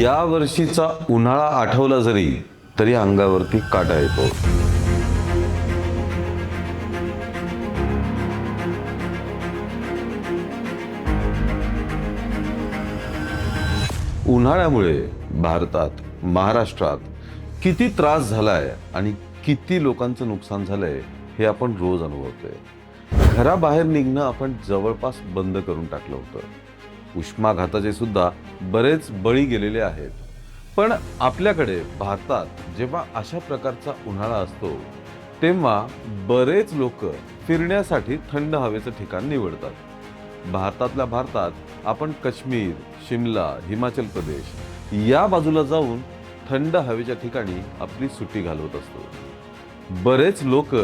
या वर्षीचा उन्हाळा आठवला जरी तरी अंगावरती काटा येतो. उन्हाळ्यामुळे भारतात, महाराष्ट्रात किती त्रास झालाय आणि किती लोकांचं नुकसान झालंय हे आपण रोज अनुभवतोय. घराबाहेर निघणं आपण जवळपास बंद करून टाकलं होतं. उष्माघाताचे सुद्धा बरेच बळी गेलेले आहेत. पण आपल्याकडे भारतात जेव्हा अशा प्रकारचा उन्हाळा असतो तेव्हा बरेच लोक फिरण्यासाठी थंड हवेचं ठिकाण निवडतात. भारतातल्या भारतात आपण काश्मीर, शिमला, हिमाचल प्रदेश या बाजूला जाऊन थंड हवेच्या ठिकाणी आपली सुट्टी घालवत असतो. बरेच लोक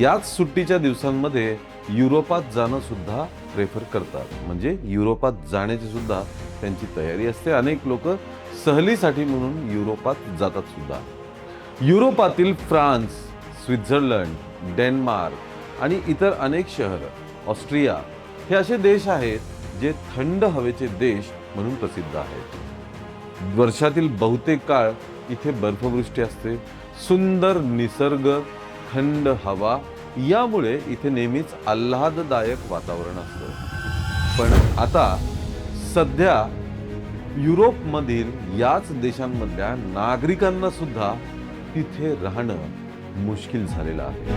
याच सुट्टीच्या दिवसांमध्ये युरोपात जाणं सुद्धा प्रेफर करतात. म्हणजे युरोपात जाण्याची सुद्धा त्यांची तयारी असते. अनेक लोक सहलीसाठी म्हणून युरोपात जातात सुद्धा. युरोपातील फ्रान्स, स्वित्झर्लंड, डेन्मार्क आणि इतर अनेक शहर, ऑस्ट्रिया हे असे देश आहेत जे थंड हवेचे देश म्हणून प्रसिद्ध आहेत. वर्षातील बहुतेक काळ इथे बर्फवृष्टी असते. सुंदर निसर्ग, थंड हवा यामुळे इथे नेहमीच आल्हाददायक वातावरण असतं. पण आता सध्या युरोपमधील याच देशांमधल्या नागरिकांना सुद्धा तिथे राहणं मुश्किल झालेलं आहे.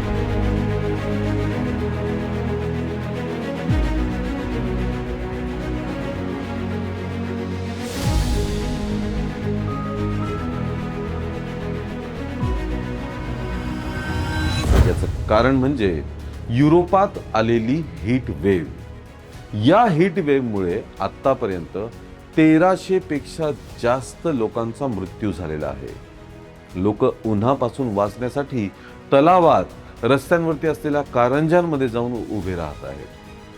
याचं कारण म्हणजे युरोपात आलेली हीट वेव्ह. या हीट वेव्हमुळे आतापर्यंत 1300 पेक्षा जास्त लोकांचा मृत्यू झालेला आहे. लोक उन्हापासून वाचण्यासाठी तलावात, रस्त्यांवरती असलेल्या कारंज्यांमध्ये जाऊन उभे राहत आहेत.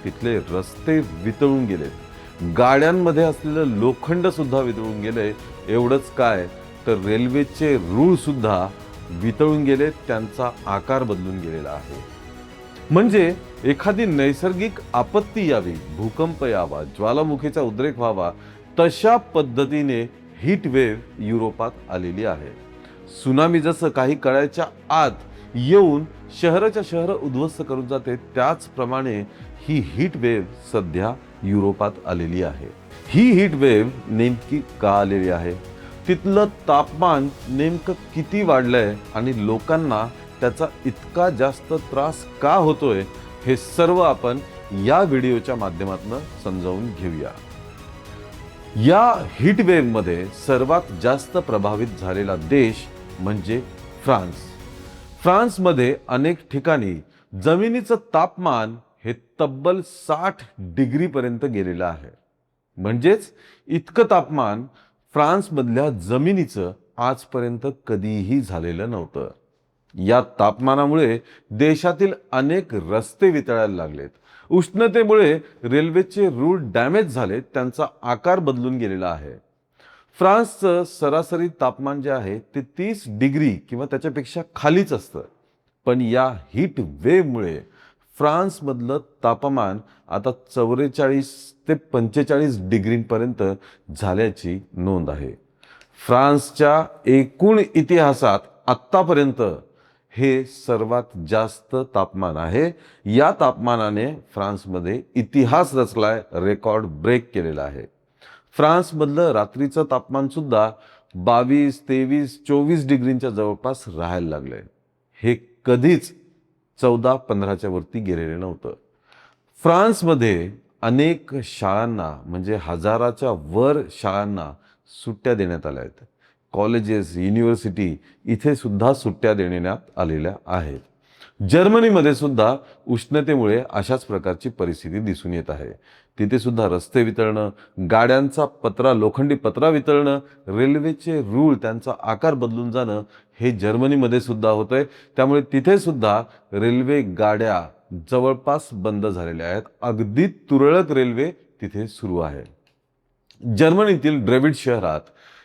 तिथले रस्ते वितळून गेलेत. गाड्यांमध्ये असलेलं लोखंड सुद्धा वितळून गेले. एवढंच काय तर रेल्वेचे रूळ सुद्धा वितळून गेले. त्यांचा आकार बदलून गेलेला आहे. म्हणजे एखादी नैसर्गिक आपत्ती यावी, भूकंप यावा, ज्वालामुखीचा उद्रेक व्हावा, तशा पद्धतीने हीट वेव्ह युरोपात आलेली आहे. सुनामी जसं काही काळाच्या आत येऊन शहराच्या शहर उद्ध्वस्त करून जाते, त्याचप्रमाणे ही हीट वेव्ह सध्या युरोपात आलेली आहे. ही हीट वेव्ह नेमकी का आलेली आहे, तिथलं तापमान नेमकं किती वाढलंय आणि लोकांना त्याचा इतका जास्त त्रास का होतोय, हे सर्व आपण या व्हिडिओच्या माध्यमातून समजावून घेऊया. या हीट वेव्ह मध्ये सर्वात जास्त प्रभावित झालेला देश म्हणजे फ्रान्स. फ्रान्समध्ये अनेक ठिकाणी जमिनीचं तापमान हे तब्बल 60 डिग्री पर्यंत गेलेलं आहे. म्हणजेच इतकं तापमान फ्रान्समधल्या जमिनीचं आजपर्यंत कधीही झालेलं नव्हतं. या तापमानामुळे देशातील अनेक रस्ते वितळायला लागलेत. उष्णतेमुळे रेल्वेचे रूळ डॅमेज झाले, त्यांचा आकार बदलून गेलेला आहे. फ्रान्सचं सरासरी तापमान जे आहे ते 30 डिग्री किंवा त्याच्यापेक्षा खालीच असतं. पण या हीट वेव्हमुळे फ्रान्समधलं तापमान आता 44 ते 45 डिग्रींपर्यंत झाल्याची नोंद आहे. फ्रान्सच्या एकूण इतिहासात आत्तापर्यंत हे सर्वात जास्त तापमान आहे. या तापमानाने फ्रान्समध्ये इतिहास रचलाय, रेकॉर्ड ब्रेक केलेला आहे. फ्रान्समधलं रात्रीचं तापमान सुद्धा 22, 23, 24 डिग्रींच्या जवळपास राहायला लागलंय. हे कधीच 14-15च्या वरती गेलेलं नव्हतं. फ्रान्समध्ये अनेक शाळांना म्हणजे हजाराच्या वर शाळांना सुट्ट्या देण्यात आल्या आहेत. कॉलेजेस, युनिव्हर्सिटी इथे सुद्धा सुट्ट्या देण्यात आलेल्या आहेत. जर्मनीमध्ये सुद्धा उष्णतेमुळे अशाच प्रकारची परिस्थिती दिसून येत आहे. तिथे सुद्धा रस्ते वितळणं, गाड्यांचा पत्रा, लोखंडी पत्रा वितळणं, रेल्वेचे रूळ त्यांचा आकार बदलून जाणं हे जर्मनीमध्ये सुद्धा होतंय. त्यामुळे तिथे सुद्धा रेल्वे गाड्या जवळपास बंद झालेल्या आहेत. अगदी तुरळक रेल्वे तिथे सुरू आहे. जर्मनीतील ड्रेविड शहरात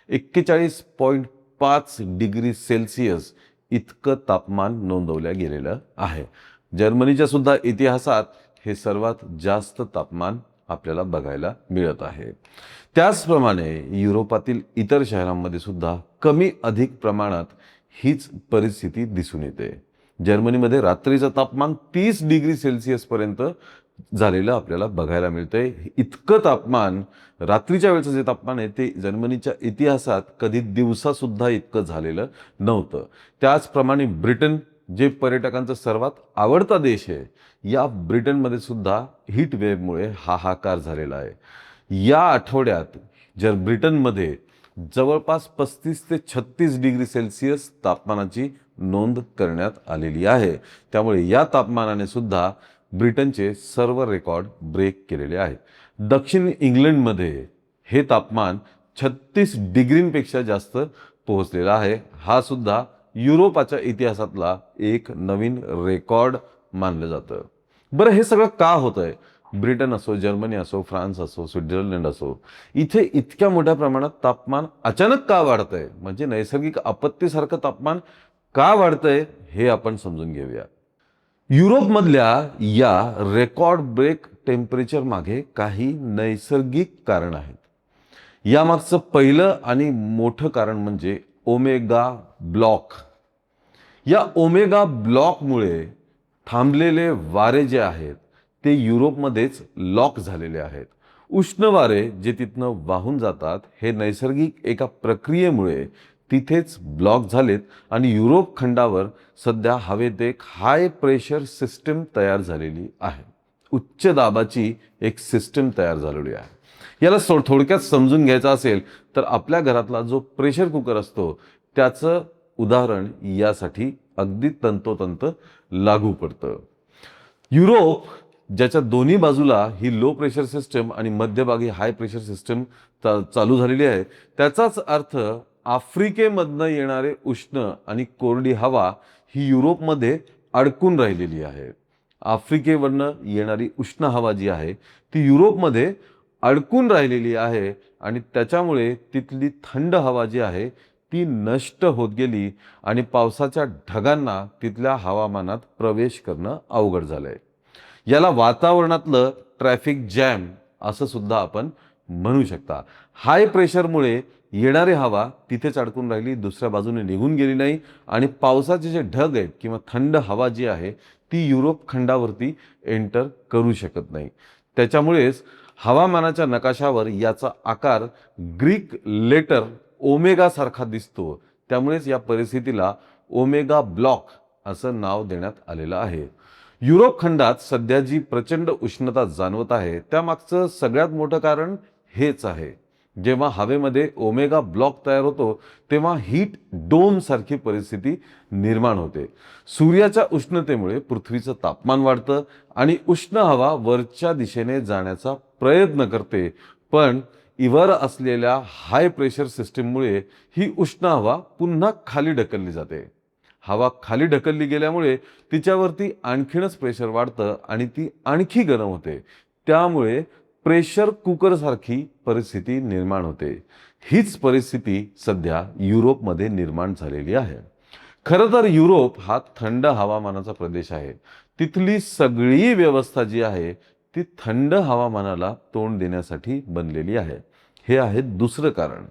41.5 डिग्री सेल्सिअस इतकं तापमान नोंदवलं गेलेलं आहे. जर्मनीच्या सुद्धा इतिहासात हे सर्वात जास्त तापमान आपल्याला बघायला मिळत आहे. त्याचप्रमाणे युरोपातील इतर शहरांमध्ये सुद्धा कमी अधिक प्रमाणात हीच परिस्थिती दिसून येते. जर्मनीमध्ये रात्रीचं तापमान 30 डिग्री सेल्सिअस पर्यंत झालेलं आपल्याला बघायला मिळतंय. इतकं तापमान, रात्रीच्या वेळचं जे तापमान आहे ते जर्मनीच्या इतिहासात कधी दिवसासुद्धा इतकं झालेलं नव्हतं. त्याचप्रमाणे ब्रिटन, जे पर्यटकांचा सर्वात आवडता देश आहे, या ब्रिटनमध्ये सुद्धा हीट वेव्हमुळे हाहाकार झालेला आहे. या आठवड्यात ब्रिटनमध्ये जवळपास 35 ते 36 डिग्री सेल्सिअस तापमानाची नोंद करण्यात आलेली आहे. त्यामुळे या तापमानाने सुद्धा ब्रिटनचे सर्व रेकॉर्ड ब्रेक केलेले आहेत. दक्षिण इंग्लंडमध्ये हे तापमान 36 डिग्रींपेक्षा जास्त पोहोचलेला आहे. हा सुद्धा युरोपाच्या इतिहासातला एक नवीन रेकॉर्ड मानलं जातं. बरं, हे सगळं का होतंय? ब्रिटन असो, जर्मनी असो, फ्रान्स असो, स्वित्झर्लंड असो, इथे इतक्या मोठ्या प्रमाणात तापमान अचानक का वाढतंय? म्हणजे नैसर्गिक आपत्तीसारखं तापमान का वाढतंय हे आपण समजून घेऊया. युरोपमधल्या या रेकॉर्ड ब्रेक टेम्परेचर मागे काही नैसर्गिक कारण आहेत. यामागचं पहिलं आणि मोठं कारण म्हणजे ओमेगा ब्लॉक. या ओमेगा ब्लॉकमुळे थांबलेले वारे जे आहेत ते युरोपमध्येच लॉक झालेले आहेत. उष्ण वारे जे तिथनं वाहून जातात हे नैसर्गिक एका प्रक्रियेमुळे तिथेच ब्लॉक झालेत आणि युरोप खंडावर सध्या हवेत एक हाय प्रेशर सिस्टीम तयार झालेली आहे. उच्च दाबाची एक सिस्टीम तयार झालेली आहे. याला थोडक्यात समजून घ्यायचं असेल तर आपल्या घरातला जो प्रेशर कुकर असतो त्याचं उदाहरण यासाठी अगदी तंतोतंत लागू पडतं. युरोप, ज्याच्या दोन्ही बाजूला ही लो प्रेशर सिस्टम आणि मध्यभागी हाय प्रेशर सिस्टम चालू झालेली आहे, त्याचाच अर्थ आफ्रिकेमधनं येणारे उष्ण आणि कोरडी हवा ही युरोपमध्ये अडकून राहिलेली आहे. आफ्रिकेवरनं येणारी उष्ण हवा जी आहे ती युरोपमध्ये अडकून राहिलेली आहे आणि त्याच्यामुळे तिथली थंड हवा जी आहे ती नष्ट होत गेली आणि पावसाच्या ढगांना तिथल्या हवामानात प्रवेश करणं अवघड झालंय. याला वातावरणातलं ट्रॅफिक जॅम असं सुद्धा आपण म्हणू शकता. हाय प्रेशरमुळे येणारी हवा तिथेच अडकून राहिली, दुसऱ्या बाजूने निघून गेली नाही आणि पावसाचे जे ढग आहेत किंवा थंड हवा जी आहे ती युरोप खंडावरती एंटर करू शकत नाही. त्याच्यामुळेच हवामानाच्या नकाशावर याचा आकार ग्रीक लेटर ओमेगा सारखा दिसतो. त्यामुळेच या परिस्थितीला ओमेगा ब्लॉक असं नाव देण्यात आलेलं आहे. युरोप खंडात सध्या जी प्रचंड उष्णता जाणवत आहे त्यामागचं सगळ्यात मोठं कारण हेच आहे. जेव्हा हवेमध्ये ओमेगा ब्लॉक तयार होतो तेव्हा हीट डोम सारखी परिस्थिती निर्माण होते. सूर्याच्या उष्णतेमुळे पृथ्वीचं तापमान वाढतं आणि उष्ण हवा वरच्या दिशेने जाण्याचा प्रयत्न करते, पण इवर असलेल्या हाय प्रेशर सिस्टीममुळे ही उष्ण हवा पुन्हा खाली ढकलली जाते. हवा खाली ढकलली गेल्यामुळे तिच्यावरती आणखीनच प्रेशर वाढतं आणि ती आणखी गरम होते. त्यामुळे प्रेशर कुकर सारखी परिस्थिती निर्माण होते. हीच परिस्थिती सध्या युरोपमध्ये निर्माण झालेली आहे. खरं तर युरोप हा थंड हवामानाचा प्रदेश आहे. तिथली सगळी व्यवस्था जी आहे ती थंड हवामानाला तोंड देण्यासाठी बनलेली आहे. हे आहे दुसरं कारण.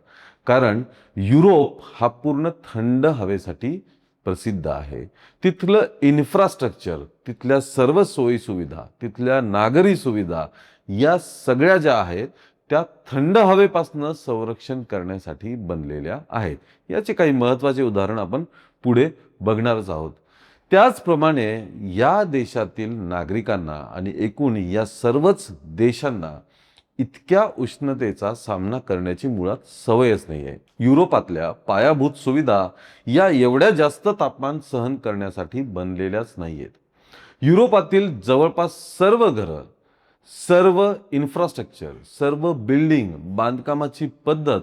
कारण युरोप हा पूर्ण थंड हवेसाठी प्रसिद्ध आहे. तिथलं इन्फ्रास्ट्रक्चर, तिथल्या सर्व सोयी सुविधा, तिथल्या नागरी सुविधा या सगळ्या ज्या आहेत त्या थंड हवेपासून संरक्षण करण्यासाठी बनलेल्या आहेत. याचे काही महत्त्वाचे उदाहरण आपण पुढे बघणारच आहोत. त्याचप्रमाणे या देशातील नागरिकांना आणि एकूण या सर्वच देशांना इतक्या उष्णतेचा सामना करण्याची मुळात सवयच नाही आहे. युरोपातल्या पायाभूत सुविधा या एवढ्या जास्त तापमान सहन करण्यासाठी बनलेल्याच नाही आहेत. युरोपातील जवळपास सर्व घरं, सर्व इन्फ्रास्ट्रक्चर, सर्व बिल्डिंग, बांधकामाची पद्धत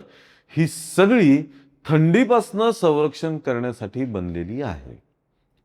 ही सगळी थंडीपासून संरक्षण करण्यासाठी बनलेली आहे.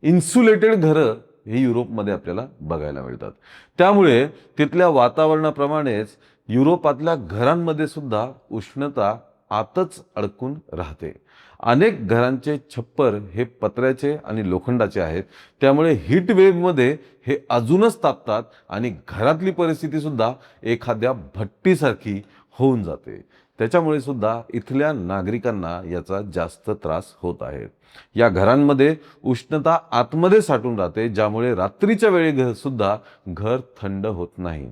इन्सुलेटेड घरं हे युरोपमध्ये आपल्याला बघायला मिळतात. त्यामुळे तिथल्या वातावरणाप्रमाणेच युरोपातल्या घरांमध्ये सुद्धा उष्णता आतच अडकून राहते. अनेक घरांचे छप्पर हे पत्र्याचे आणि लोखंडाचे आहेत, त्यामुळे हीट वेव्हमध्ये हे अजूनच तापतात आणि घरातली परिस्थिती सुद्धा एखाद्या भट्टीसारखी होऊन जाते. त्याच्यामुळे सुद्धा इथल्या नागरिकांना याचा जास्त त्रास होत आहे. या घरांमध्ये उष्णता आतमध्ये साठून राहते, ज्यामुळे रात्रीच्या वेळी सुद्धा घर थंड होत नाही.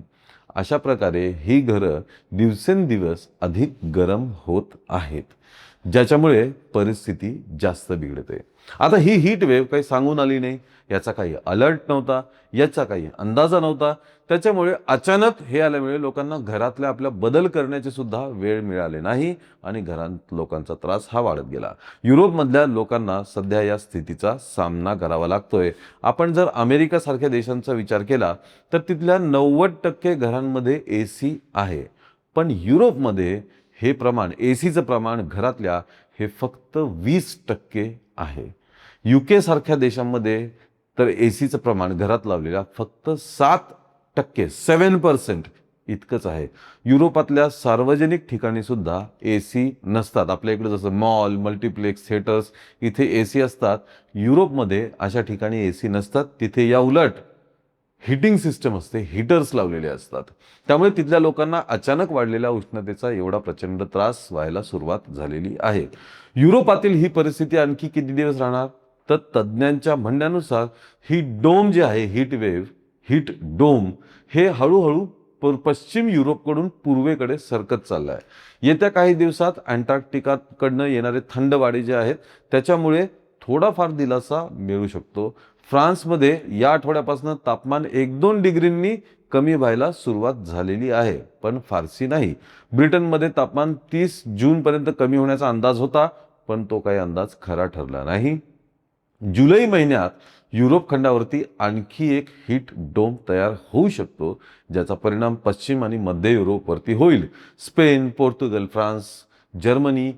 अशा प्रकारे ही घरं दिवसेंदिवस अधिक गरम होत आहेत, ज्याच्यामुळे परिस्थिती जास्त बिघडते. आता ही हीट वेव्ह काही सांगून आली नाही, याचा काही अलर्ट नव्हता, याचा काही अंदाजा नव्हता. त्याच्यामुळे अचानक हे आल्यामुळे लोकांना घरातल्या आपल्या बदल करण्याची सुद्धा वेळ मिळाली नाही आणि घरात लोकांचा त्रास हा वाढत गेला. युरोपमधल्या लोकांना सध्या या स्थितीचा सामना करावा लागतोय. आपण जर अमेरिकासारख्या देशांचा विचार केला तर तिथल्या 90% घरांमध्ये AC आहे, पण युरोपमध्ये हे प्रमाण एसीचं प्रमाण घरातल्या हे फक्त 20% आहे. UK सारख्या देशांमध्ये तर एसीचं प्रमाण घरात लावलेल्या फक्त 7% इतकंच आहे. युरोपातल्या सार्वजनिक ठिकाणी सुद्धा AC नसतात. आपल्या इकडे जसं मॉल, मल्टिप्लेक्स, थिएटर्स इथे AC असतात, युरोपमध्ये अशा ठिकाणी AC नसतात. तिथे या उलट हीटिंग सिस्टम असते, हीटर्स लावलेले असतात. त्यामुळे तिथल्या लोकांना अचानक वाढलेल्या उष्णतेचा एवढा प्रचंड त्रास व्हायला सुरुवात झालेली आहे. युरोपातील ही परिस्थिती आणखी किती दिवस राहणार, तर तज्ज्ञांच्या म्हणण्यानुसार ही डोम जे आहे, हीट डोम हे हळूहळू पश्चिम युरोपकडून पूर्वेकडे सरकत चाललं आहे. येत्या काही दिवसात अंटार्क्टिकाकडनं येणारे थंड वारे जे आहेत त्याच्यामुळे थोडाफार दिलासा मिळू शकतो. फ्रान्समध्ये या आठवड्यापासून तापमान 1-2 डिग्रींनी कमी व्हायला सुरुवात झालेली आहे, पण फारसी नाही. ब्रिटनमध्ये तापमान 30 जूनपर्यंत कमी होण्याचा अंदाज होता, पण तो काही अंदाज खरा ठरला नाही. जुलै महिन्यात युरोप खंडावरती आणखी एक हीट डोम तयार होऊ शकतो, ज्याचा परिणाम पश्चिम आणि मध्य युरोपवरती होईल. Spain, Portugal, France, Germany,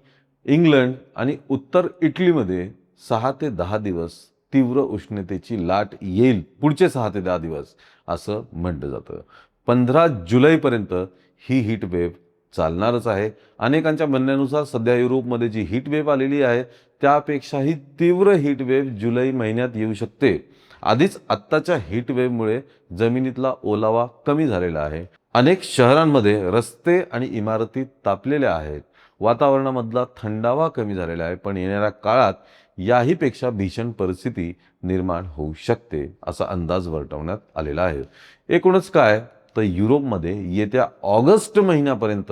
England आणि उत्तर इटलीमध्ये 6 ते 10 दिवस तीव्र उष्णतेची लाट येईल. पुढचे 6 ते 10 दिवस असं म्हटलं जातं. 15 जुलैपर्यंत ही हीट वेव्ह चालणारच आहे. अनेकांच्या म्हणण्यानुसार सध्या युरोपमध्ये जी हीट वेव्ह आलेली आहे त्यापेक्षाही तीव्र हीट वेव्ह जुलै महिन्यात येऊ शकते. आधीच आत्ताच्या हीट वेव्हमुळे जमिनीतला ओलावा कमी झालेला आहे. अनेक शहरांमध्ये रस्ते आणि इमारती तापलेल्या आहेत. वातावरणामधला थंडावा कमी झालेला आहे, पण येणाऱ्या काळात याहीपेक्षा भीषण परिस्थिती निर्माण होऊ शकते असा अंदाज वर्तवण्यात आलेला आहे. एकूणच काय तर युरोपमध्ये येत्या ऑगस्ट महिन्यापर्यंत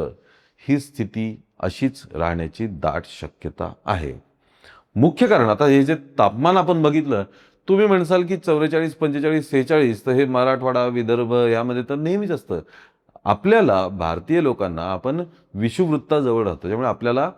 ही स्थिती अशीच राहण्याची दाट शक्यता आहे. मुख्य कारण आता हे जे तापमान आपण बघितलं, तुम्ही म्हणसाल की 44, 45, 46 तर हे मराठवाडा, विदर्भ यामध्ये तर नेहमीच असतं. आपल्याला भारतीय लोकांना आपण विषुववृत्ताजवळ राहतो, त्यामुळे आपल्याला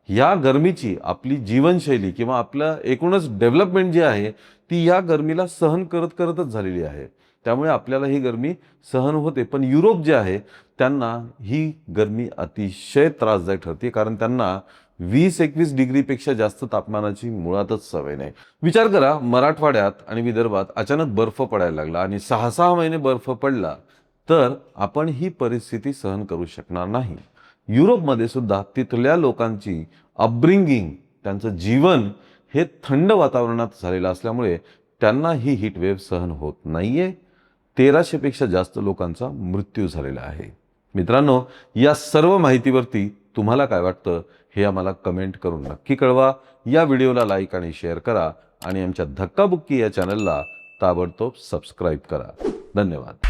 या गरमीची आपली जीवनशैली किंवा आपलं एकूणच डेव्हलपमेंट जी आहे ती या गरमीला सहन करतच झालेली आहे. त्यामुळे आपल्याला ही गरमी सहन होते. पण युरोप जे आहे त्यांना ही गरमी अतिशय त्रासदायक ठरते, कारण त्यांना 20-21 डिग्रीपेक्षा जास्त तापमानाची मुळातच सवय नाही. विचार करा, मराठवाड्यात आणि विदर्भात अचानक बर्फ पडायला लागला आणि 6-6 महिने बर्फ पडला तर आपण ही परिस्थिती सहन करू शकणार नाही. युरोपमध्ये सुद्धा तिथल्या लोकांची अपब्रिंगिंग, त्यांचं जीवन हे थंड वातावरणात झालेलं असल्यामुळे त्यांना ही हीट वेव्ह सहन होत नाहीये. 1300 पेक्षा जास्त लोकांचा मृत्यू झालेला आहे. मित्रांनो, या सर्व माहितीवरती तुम्हाला काय वाटतं हे आम्हाला कमेंट करून नक्की कळवा. या व्हिडिओला लाईक आणि शेअर करा आणि आमच्या धक्काबुक्की या चॅनलला ताबडतोब सबस्क्राईब करा. धन्यवाद.